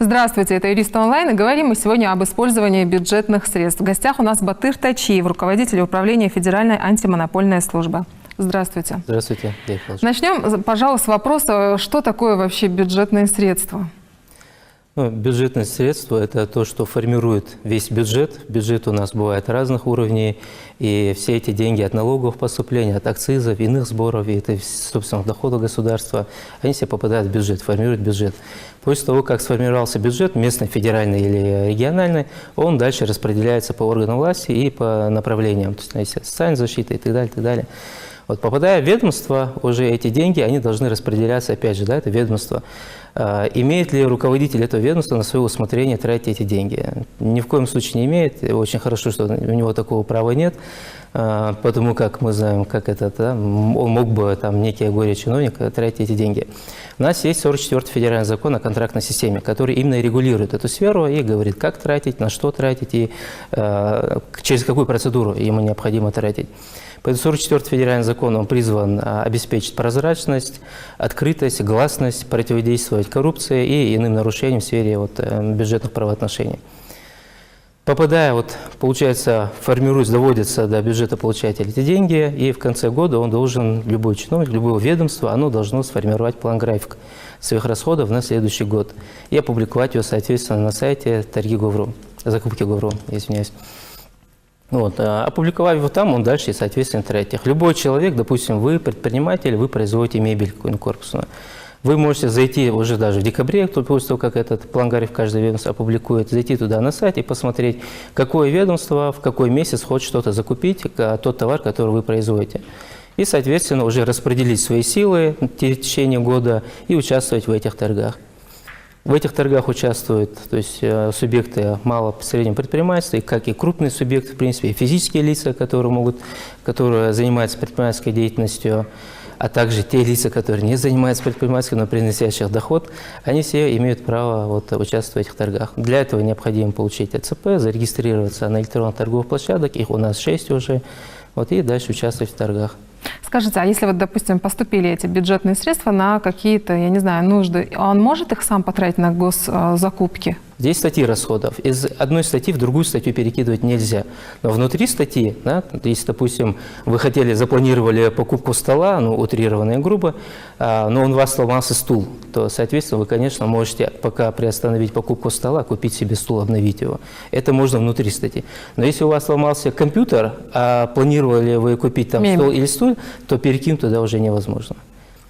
Здравствуйте, это «Юристы онлайн», и говорим мы сегодня об использовании бюджетных средств. В гостях у нас Батыр Тачиев, руководитель управления Федеральной антимонопольной службы. Здравствуйте. Здравствуйте. Начнем, пожалуй, с вопроса, что такое вообще бюджетные средства? Бюджетные средства – это то, что формирует весь бюджет. Бюджет у нас бывает разных уровней, и все эти деньги от налогов поступления, от акцизов, иных сборов, и это, собственно, дохода государства, они все попадают в бюджет, формируют бюджет. После того, как сформировался бюджет, местный, федеральный или региональный, он дальше распределяется по органам власти и по направлениям, то есть социальная защита и так далее, и так далее. Вот, попадая в ведомство, уже эти деньги, они должны распределяться, опять же, да, это ведомство. Имеет ли руководитель этого ведомства на свое усмотрение тратить эти деньги? Ни в коем случае не имеет. Очень хорошо, что у него такого права нет, потому как мы знаем, как это, да, он мог бы, там, некий горе-чиновник тратить эти деньги. У нас есть 44-й федеральный закон о контрактной системе, который именно регулирует эту сферу и говорит, как тратить, на что тратить и через какую процедуру ему необходимо тратить. Поэтому 44-й федеральный закон он призван обеспечить прозрачность, открытость, гласность, противодействовать коррупции и иным нарушениям в сфере бюджетных правоотношений. Попадая, получается, формируясь, доводится до бюджета получателя эти деньги, и в конце года он должен, любой чиновник, любое ведомство, оно должно сформировать план-график своих расходов на следующий год и опубликовать его, соответственно, на сайте торги.gov.ru, закупки Gov.ru, извиняюсь. Опубликовав его там, он дальше, соответственно, тратит их. Любой человек, допустим, вы предприниматель, вы производите мебель какую-нибудь корпусную. Вы можете зайти уже даже в декабре, после того, как этот план-график каждое ведомство опубликует, зайти туда на сайт и посмотреть, какое ведомство в какой месяц хочет что-то закупить, тот товар, который вы производите. И, соответственно, уже распределить свои силы в течение года и участвовать в этих торгах. В этих торгах участвуют, то есть, субъекты малого и среднего предпринимательства, как и крупные субъекты, в принципе, и физические лица, которые занимаются предпринимательской деятельностью, а также те лица, которые не занимаются предпринимательством, но приносящих доход, они все имеют право участвовать в этих торгах. Для этого необходимо получить ЭЦП, зарегистрироваться на электронных торговых площадках, их у нас 6 уже, и дальше участвовать в торгах. Скажите, а если, допустим, поступили эти бюджетные средства на какие-то, я не знаю, нужды, он может их сам потратить на госзакупки? Здесь статьи расходов. Из одной статьи в другую статью перекидывать нельзя. Но внутри статьи, да, если, допустим, вы запланировали покупку стола, утрированно и грубо, но у вас сломался стул, то, соответственно, вы, конечно, можете пока приостановить покупку стола, купить себе стул, обновить его. Это можно внутри статьи. Но если у вас сломался компьютер, а планировали вы купить там стол или стул, то перекинуть туда уже невозможно.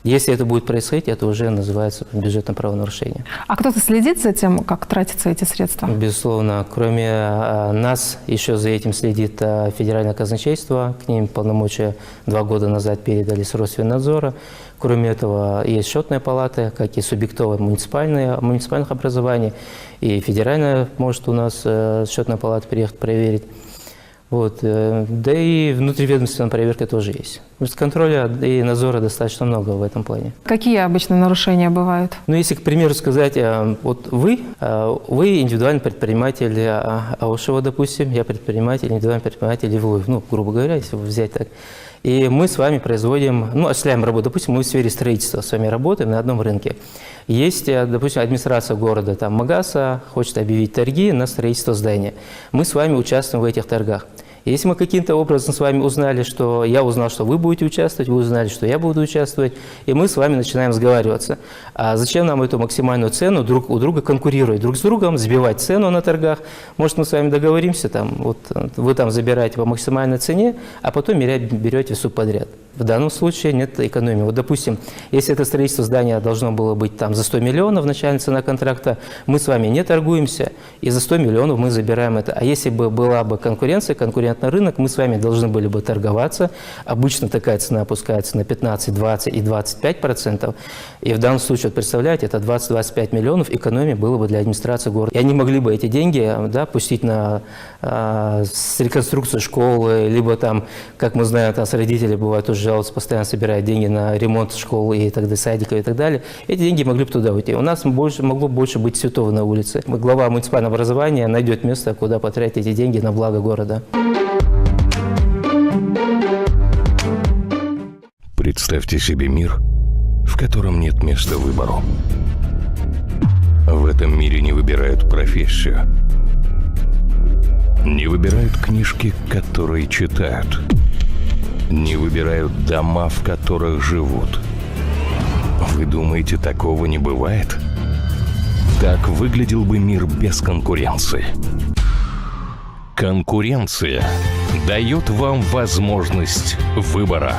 Если это будет происходить, это уже называется бюджетным правонарушением. А кто-то следит за тем, как тратятся эти средства? Безусловно. Кроме нас, еще за этим следит Федеральное казначейство. К ним полномочия 2 года назад передали с Росфиннадзора. Кроме этого, есть счетная палата, как и субъектовые муниципальных образований. И федеральная может у нас счетная палата приехать проверить. Да и внутриведомственная проверка тоже есть. Контроля и надзора достаточно много в этом плане. Какие обычно нарушения бывают? Если, к примеру, сказать, вы индивидуальный предприниматель Аушева, допустим, я предприниматель, индивидуальный предприниматель Ивлоев, грубо говоря, если взять так. И мы с вами производим, осуществляем работу. Допустим, мы в сфере строительства с вами работаем на одном рынке. Есть, допустим, администрация города, Магаса, хочет объявить торги на строительство здания. Мы с вами участвуем в этих торгах. Если мы каким-то образом с вами узнали, что я узнал, что вы будете участвовать, вы узнали, что я буду участвовать, и мы с вами начинаем сговариваться. А зачем нам эту максимальную цену друг у друга конкурировать, друг с другом, сбивать цену на торгах? Может, мы с вами договоримся, вы забираете по максимальной цене, а потом берете субподряд. В данном случае нет экономии. Допустим, если это строительство здания должно было быть за 100 миллионов, начальная цена контракта, мы с вами не торгуемся, и за 100 миллионов мы забираем это. А если бы была бы конкуренция, конкурентный рынок, мы с вами должны были бы торговаться. Обычно такая цена опускается на 15, 20 и 25%. И в данном случае, представляете, это 20-25 миллионов экономии было бы для администрации города. И они могли бы эти деньги пустить на реконструкцию школы, либо как мы знаем, с родителей бывает тоже жалуются, постоянно собирают деньги на ремонт школы и так далее, садиков и так далее. Эти деньги могли бы туда уйти. У нас могло больше быть святого на улице. Глава муниципального образования найдет место, куда потратить эти деньги на благо города. Представьте себе мир, в котором нет места выбору. В этом мире не выбирают профессию. Не выбирают книжки, которые читают. Не выбирают дома, в которых живут. Вы думаете, такого не бывает? Так выглядел бы мир без конкуренции. Конкуренция дает вам возможность выбора.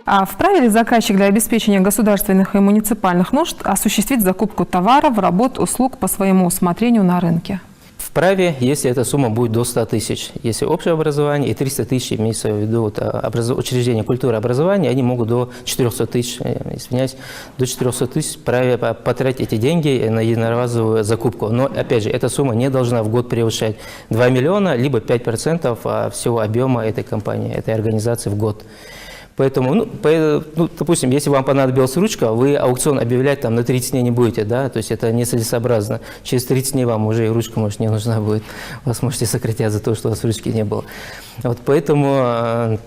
А вправе ли заказчик для обеспечения государственных и муниципальных нужд осуществить закупку товаров, работ, услуг по своему усмотрению на рынке? Вправе, если эта сумма будет до 100 тысяч. Если общее образование и 300 тысяч, имеется в виду учреждения культуры и образования, они могут до 400 тысяч, извиняюсь, до 400 тысяч вправе потратить эти деньги на единоразовую закупку. Но, опять же, эта сумма не должна в год превышать 2 миллиона, либо 5% всего объема этой компании, этой организации в год. Поэтому, допустим, если вам понадобилась ручка, вы аукцион объявлять там на 30 дней не будете, да, то есть это нецелесообразно. Через 30 дней вам уже и ручка, может, не нужна будет. Вас можете сократить за то, что у вас ручки не было. Вот поэтому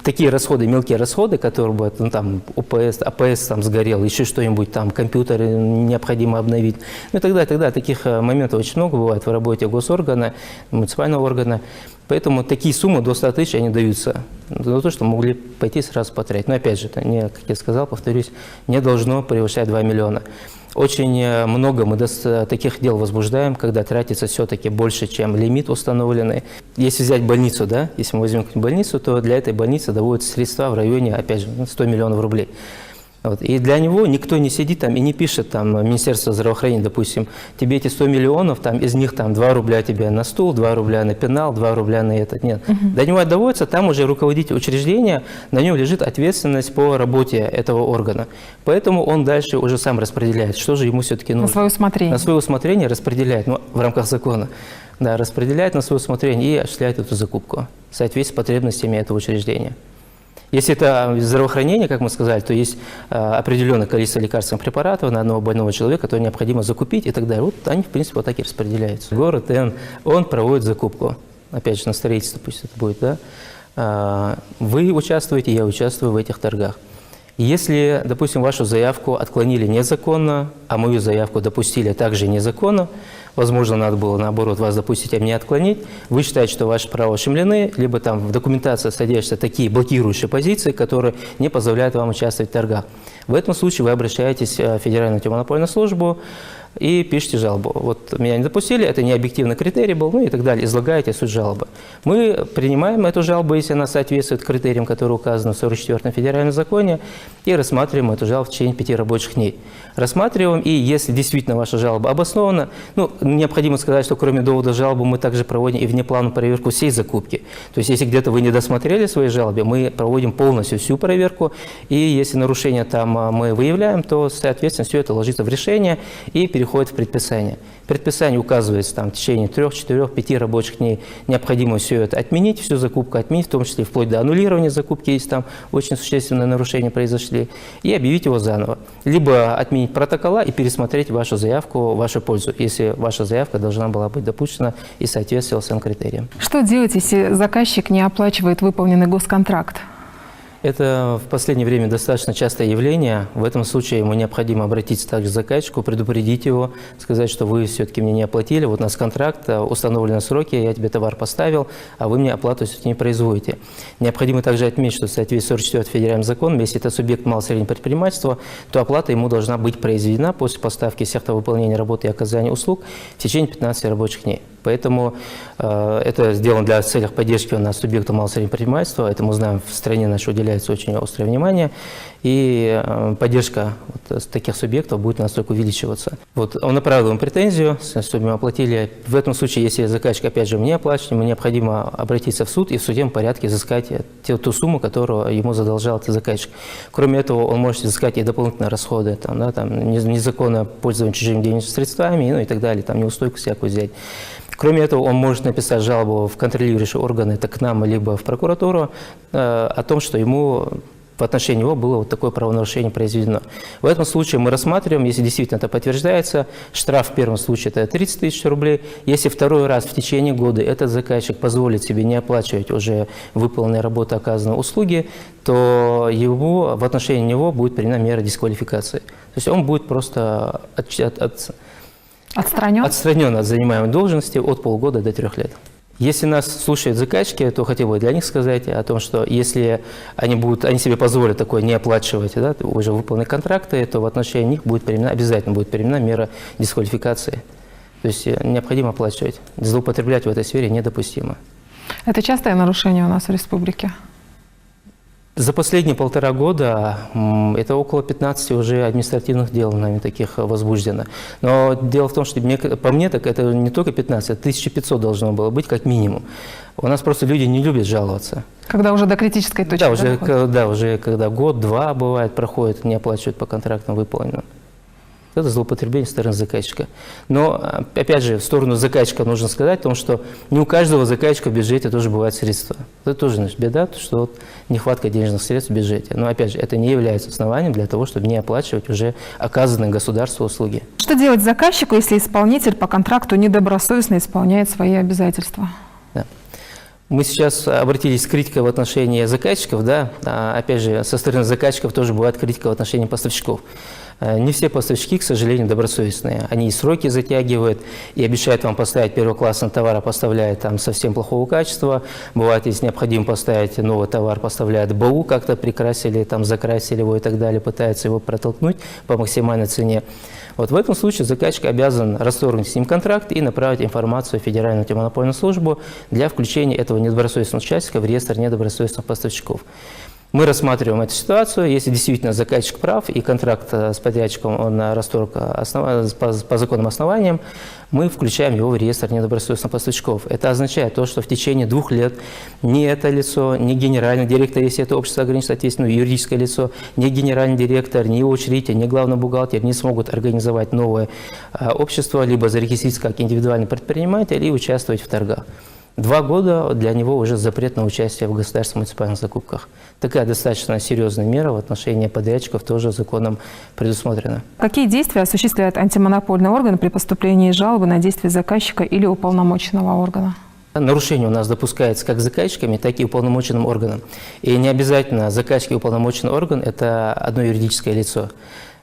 такие расходы, мелкие расходы, которые будут, АПС там сгорел, еще что-нибудь там, компьютер необходимо обновить. Ну и тогда таких моментов очень много бывает в работе госоргана, муниципального органа. Поэтому такие суммы до 100 тысяч они даются за то, что могли пойти сразу потратить. Но опять же, это не, как я сказал, повторюсь, не должно превышать 2 миллиона. Очень много мы таких дел возбуждаем, когда тратится все-таки больше, чем лимит установленный. Если взять больницу, да, если мы возьмем больницу, то для этой больницы доводятся средства в районе, опять же, 100 миллионов рублей. Вот. И для него никто не сидит там и не пишет, там, Министерство здравоохранения, допустим, тебе эти 100 миллионов, там, из них там, 2 рубля тебе на стул, 2 рубля на пенал, 2 рубля на этот. Нет. До него доводится, там уже руководитель учреждения, на нем лежит ответственность по работе этого органа. Поэтому он дальше уже сам распределяет, что же ему все-таки нужно. На свое усмотрение. На свое усмотрение распределяет, в рамках закона. Да, распределяет на свое усмотрение и осуществляет эту закупку в соответствии с потребностями этого учреждения. Если это здравоохранение, как мы сказали, то есть определенное количество лекарственных препаратов на одного больного человека, который необходимо закупить и так далее. Вот они, в принципе, вот так и распределяются. Город он проводит закупку. Опять же, на строительство пусть это будет, да. Вы участвуете, я участвую в этих торгах. Если, допустим, вашу заявку отклонили незаконно, а мою заявку допустили также незаконно, возможно, надо было, наоборот, вас допустить, а меня отклонить, вы считаете, что ваши права ущемлены, либо там в документации содержатся такие блокирующие позиции, которые не позволяют вам участвовать в торгах. В этом случае вы обращаетесь в Федеральную антимонопольную службу и пишите жалобу. Вот меня не допустили, это не объективный критерий был, ну и так далее. Излагаете суть жалобы. Мы принимаем эту жалобу, если она соответствует критериям, которые указаны в 44-м федеральном законе, и рассматриваем эту жалобу в течение 5 рабочих дней. Рассматриваем, и если действительно ваша жалоба обоснована, необходимо сказать, что кроме довода жалобы мы также проводим и внеплановую проверку всей закупки. То есть, если где-то вы не досмотрели свои жалобы, мы проводим полностью всю проверку, и если нарушение там мы выявляем, то, соответственно, все это ложится в решение и переходит в предписание. Предписание указывается там в течение 3, 4, 5 рабочих дней. Необходимо все это отменить, всю закупку отменить, в том числе вплоть до аннулирования закупки, если там очень существенные нарушения произошли, и объявить его заново. Либо отменить протокола и пересмотреть вашу заявку в вашу пользу, если ваша заявка должна была быть допущена и соответствовала всем критериям. Что делать, если заказчик не оплачивает выполненный госконтракт? Это в последнее время достаточно частое явление. В этом случае ему необходимо обратиться также к заказчику, предупредить его, сказать, что вы все-таки мне не оплатили, вот у нас контракт, установлены сроки, я тебе товар поставил, а вы мне оплату все-таки не производите. Необходимо также отметить, что в соответствии с 44 федеральным законом, если это субъект малого и среднего предпринимательства, то оплата ему должна быть произведена после поставки с акта выполнения работы и оказания услуг в течение 15 рабочих дней. Поэтому это сделано для целей поддержки у нас субъекта малого и среднего предпринимательства. Это мы знаем, в стране нашей уделяется очень острое внимание. И поддержка таких субъектов будет настолько увеличиваться. Вот он направил ему претензию, чтобы мы оплатили. В этом случае, если заказчик, опять же, не оплачивает, ему необходимо обратиться в суд и в судебном порядке изыскать ту сумму, которую ему задолжал этот заказчик. Кроме этого, он может изыскать и дополнительные расходы, там, незаконное пользование чужими денежными средствами, ну и так далее, там, неустойку всякую взять. Кроме этого, он может написать жалобу в контролирующие органы, это к нам, либо в прокуратуру, о том, что ему в отношении него было вот такое правонарушение произведено. В этом случае мы рассматриваем, если действительно это подтверждается, штраф в первом случае это 30 тысяч рублей. Если второй раз в течение года этот заказчик позволит себе не оплачивать уже выполненные работы, оказанные услуги, то в отношении него будет принята мера дисквалификации. То есть он будет просто отстранен от занимаемой должности от полугода до 3 лет. Если нас слушают заказчики, то хотел бы для них сказать о том, что если они себе позволят такое не оплачивать, да, уже выполненные контракты, то в отношении них обязательно будет применена мера дисквалификации. То есть необходимо оплачивать. Злоупотреблять в этой сфере недопустимо. Это частое нарушение у нас в республике? За последние 1,5 года это около 15 уже административных дел нами таких возбуждено. Но дело в том, что по мне так это не только 15, это 1500 должно было быть как минимум. У нас просто люди не любят жаловаться. Когда уже до критической точки? Да, уже когда год-два бывает, проходит, не оплачивают по контрактам выполненным. Это злоупотребление со стороны заказчика. Но, опять же, в сторону заказчика нужно сказать о том, что не у каждого заказчика в бюджете тоже бывают средства. Это тоже беда, что нехватка денежных средств в бюджете. Но, опять же, это не является основанием для того, чтобы не оплачивать уже оказанные государству услуги. Что делать заказчику, если исполнитель по контракту недобросовестно исполняет свои обязательства? Да. Мы сейчас обратились с критикой в отношении заказчиков, да, опять же, со стороны заказчиков тоже бывает критика в отношении поставщиков. Не все поставщики, к сожалению, добросовестные. Они и сроки затягивают, и обещают вам поставить первоклассный товар, а поставляют там совсем плохого качества. Бывает, если необходимо поставить новый товар, поставляют БУ, как-то прикрасили, там, закрасили его и так далее, пытаются его протолкнуть по максимальной цене. Вот в этом случае заказчик обязан расторгнуть с ним контракт и направить информацию в Федеральную антимонопольную службу для включения этого недобросовестного участника в реестр недобросовестных поставщиков. Мы рассматриваем эту ситуацию, если действительно заказчик прав и контракт с подрядчиком он расторг по законным основаниям, мы включаем его в реестр недобросовестных поставщиков. Это означает то, что в течение 2 лет ни это лицо, ни генеральный директор, если это общество ограниченной ответственности, юридическое лицо, ни генеральный директор, ни его учредитель, ни главный бухгалтер не смогут организовать новое общество, либо зарегистрироваться как индивидуальный предприниматель и участвовать в торгах. 2 года для него уже запрет на участие в государственных муниципальных закупках. Такая достаточно серьезная мера в отношении подрядчиков тоже законом предусмотрена. Какие действия осуществляет антимонопольный орган при поступлении жалобы на действия заказчика или уполномоченного органа? Нарушение у нас допускается как заказчиками, так и уполномоченным органом. И не обязательно заказчик и уполномоченный орган – это одно юридическое лицо.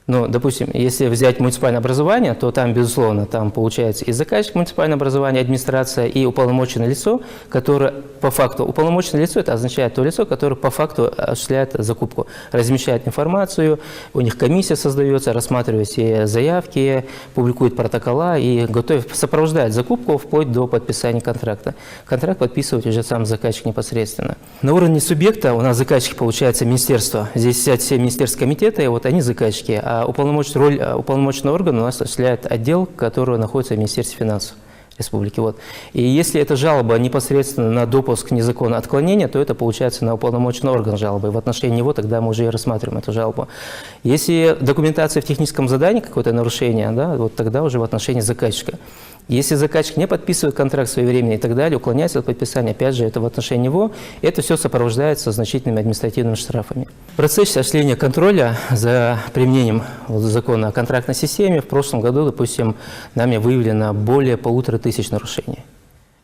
Ну, допустим, если взять муниципальное образование, то там, безусловно, там получается и заказчик муниципального образования, администрация, и уполномоченное лицо, которое по факту, уполномоченное лицо, это означает то лицо, которое по факту осуществляет закупку, размещает информацию, у них комиссия создается, рассматривает все заявки, публикует протокола и сопровождает закупку вплоть до подписания контракта. Контракт подписывает уже сам заказчик непосредственно. На уровне субъекта у нас заказчики, получается, министерство. Здесь сидят все министерские комитеты, вот они заказчики. А роль уполномоченного органа у нас осуществляет отдел, который находится в Министерстве финансов республики. Вот. И если эта жалоба непосредственно на допуск незаконного отклонения, то это получается на уполномоченный орган жалобы. В отношении него тогда мы уже и рассматриваем эту жалобу. Если документация в техническом задании какое-то нарушение, да, вот тогда уже в отношении заказчика. Если заказчик не подписывает контракт своевременно и так далее, уклоняется от подписания, опять же, это в отношении него, это все сопровождается значительными административными штрафами. В процессе осуществления контроля за применением закона о контрактной системе в прошлом году, допустим, нами выявлено более 1500 нарушений.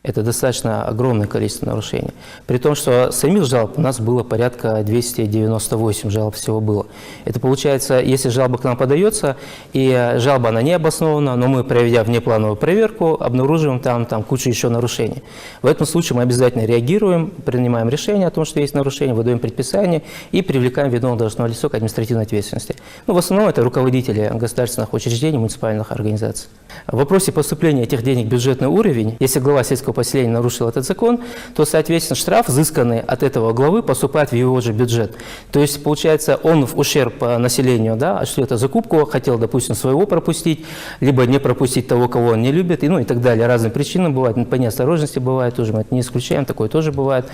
Это достаточно огромное количество нарушений. При том, что самих жалоб у нас было порядка 298 жалоб всего было. Это получается, если жалоба к нам подается, и жалоба она не обоснована, но мы, проведя внеплановую проверку, обнаруживаем там кучу еще нарушений. В этом случае мы обязательно реагируем, принимаем решение о том, что есть нарушение, выдаем предписание и привлекаем виновного должностного лица к административной ответственности. Ну, в основном это руководители государственных учреждений, муниципальных организаций. В вопросе поступления этих денег в бюджетный уровень, если глава сельского поселения нарушил этот закон, то, соответственно, штраф, взысканный от этого главы, поступает в его же бюджет. То есть, получается, он в ущерб населению, да, осуществил закупку, хотел, допустим, своего пропустить, либо не пропустить того, кого он не любит, и так далее. Разные причины бывают, по неосторожности бывает тоже, мы это не исключаем, такое тоже бывает.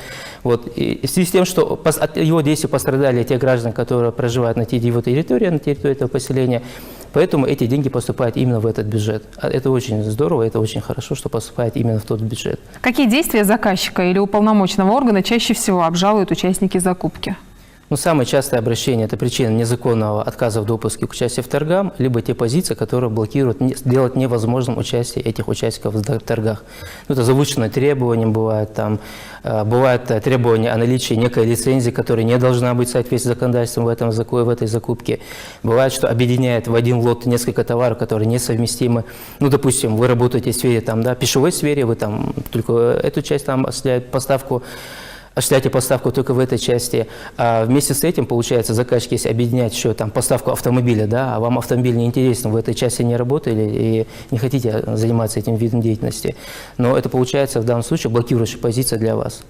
Вот. И в связи с тем, что от его действий пострадали те граждане, которые проживают на его территории, на территории этого поселения, поэтому эти деньги поступают именно в этот бюджет. Это очень здорово, это очень хорошо, что поступает именно в тот бюджет. Какие действия заказчика или уполномоченного органа чаще всего обжалуют участники закупки? Самое частое обращение – это причина незаконного отказа в допуске к участию в торгах, либо те позиции, которые блокируют, делать невозможным участие этих участников в торгах. Это завышенные требования бывают, бывают требования о наличии некой лицензии, которая не должна быть в соответствии с законодательством в этой закупке. Бывает, что объединяет в один лот несколько товаров, которые несовместимы. Допустим, вы работаете в сфере пищевой сфере, вы только эту часть осуществляете поставку только в этой части. А вместе с этим, получается, заказчик, если объединять еще поставку автомобиля, да, а вам автомобиль не интересен, в этой части не работали и не хотите заниматься этим видом деятельности, но это получается в данном случае блокирующая позиция для вас.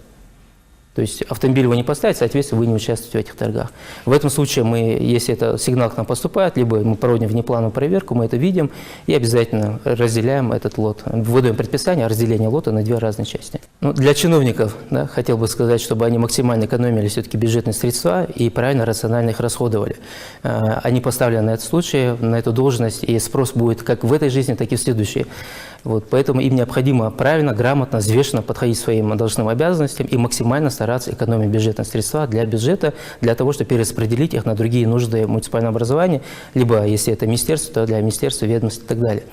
То есть автомобиль вы не поставите, соответственно, вы не участвуете в этих торгах. В этом случае мы, если это сигнал к нам поступает, либо мы проводим внеплановую проверку, мы это видим и обязательно разделяем этот лот. Выдаем предписание о разделении лота на две разные части. Для чиновников, да, хотел бы сказать, чтобы они максимально экономили все-таки бюджетные средства и правильно, рационально их расходовали. Они поставлены на этот случай, на эту должность, и спрос будет как в этой жизни, так и в следующей. Поэтому им необходимо правильно, грамотно, взвешенно подходить к своим должностным обязанностям и максимально стараться экономить бюджетные средства для бюджета, для того, чтобы перераспределить их на другие нужды муниципального образования, либо, если это министерство, то для министерства, ведомств и так далее.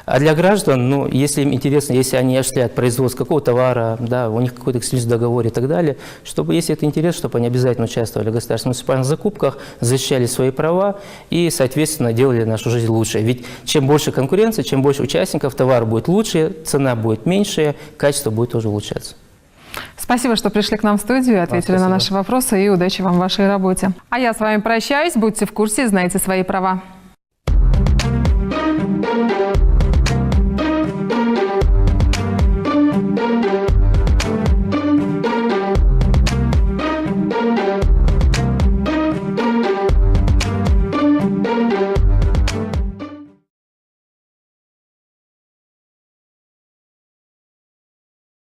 А для граждан, если им интересно, если они осуществляют производство какого-то товара, да, у них какой-то эксклюзивный договор и так далее, чтобы, если это интересно, чтобы они обязательно участвовали в государственных муниципальных закупках, защищали свои права и, соответственно, делали нашу жизнь лучше. Ведь чем больше конкуренции, чем больше участников, товар будет лучше, цена будет меньше, качество будет тоже улучшаться. Спасибо, что пришли к нам в студию и ответили на наши вопросы, и удачи вам в вашей работе. А я с вами прощаюсь. Будьте в курсе, знайте свои права.